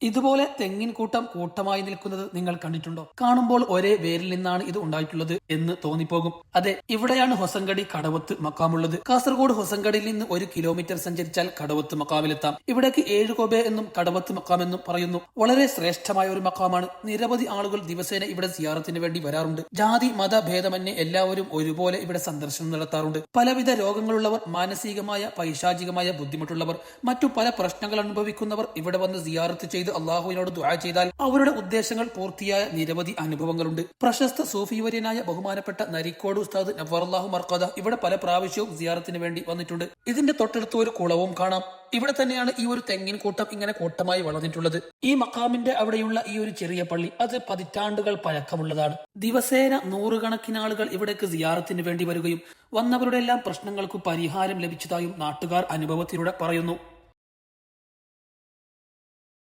ഇതുപോലെ തെങ്ങിൻ കൂട്ടമായി നിൽക്കുന്നത് നിങ്ങൾ കണ്ടിട്ടുണ്ടോ? കാണുമ്പോൾ ഒരേ വേരിൽ നിന്നാണ് ഇത് ഉണ്ടായിട്ടുള്ളത് എന്ന് തോന്നിപ്പോകും. അതെ, ഇവിടെയാണ് ഹൊസങ്കടി കടവത്ത് മക്കാമുള്ളത്. കാസർഗോഡ് ഹൊസങ്കടിയിൽ നിന്ന് 1 കിലോമീറ്റർ സഞ്ചരിച്ചാൽ കടവത്ത് മക്കാമിലെത്താം. ഇവിടേക്ക് 7 കൊബെ എന്നും കടവത്ത് മക്കാം എന്നും പറയുന്നു. വളരെ ശ്രേഷ്ഠമായ ഒരു മക്കാമാണ്. നിരവധി ആളുകൾ ദിവസേന ഇവിടെ സിയാറത്തിന് വേണ്ടി വരാറുണ്ട്. ജാതി മത ഭേദമന്യേ എല്ലാവരും ഒരുപോലെ ഇവിടെ സന്ദർശനം നടത്താറുണ്ട്. പലവിധ രോഗങ്ങളുള്ളവർ, മാനസികമായ പൈശാചികമായ ബുദ്ധിമുട്ടുള്ളവർ, മറ്റു പല പ്രശ്നങ്ങൾ അനുഭവിക്കുന്നവർ ഇവിടെ വന്ന് സിയാറത്ത് ചെയ്ത് അള്ളാഹുവിനോട് ദുആ ചെയ്താൽ അവരുടെ ഉദ്ദേശങ്ങൾ പൂർത്തിയായ നിരവധി അനുഭവങ്ങളുണ്ട്. പ്രശസ്ത സൂഫിവര്യനായ ബഹുമാനപ്പെട്ട നരിക്കോട് ഉസ്താദ് നവ്വറല്ലാഹു മർഖദ ഇവിടെ പല പ്രാവശ്യവും സിയാറത്തിന് വേണ്ടി വന്നിട്ടുണ്ട്. ഇതിന്റെ തൊട്ടടുത്ത് ഒരു കുളവും കാണാം. ഇവിടെ തന്നെയാണ് ഈ ഒരു തെങ്ങിൻ കൂട്ടം ഇങ്ങനെ കൂട്ടമായി വളർന്നിട്ടുള്ളത്. ഈ മക്കാമിന്റെ അവിടെയുള്ള ഈ ഒരു ചെറിയ പള്ളി അത് പതിറ്റാണ്ടുകൾ പഴക്കമുള്ളതാണ്. ദിവസേന നൂറുകണക്കിന് ആളുകൾ ഇവിടേക്ക് സിയാറത്തിന് വേണ്ടി വരികയും വന്നവരുടെ എല്ലാം പ്രശ്നങ്ങൾക്ക് പരിഹാരം ലഭിച്ചതായും നാട്ടുകാർ അനുഭവത്തിലൂടെ പറയുന്നു.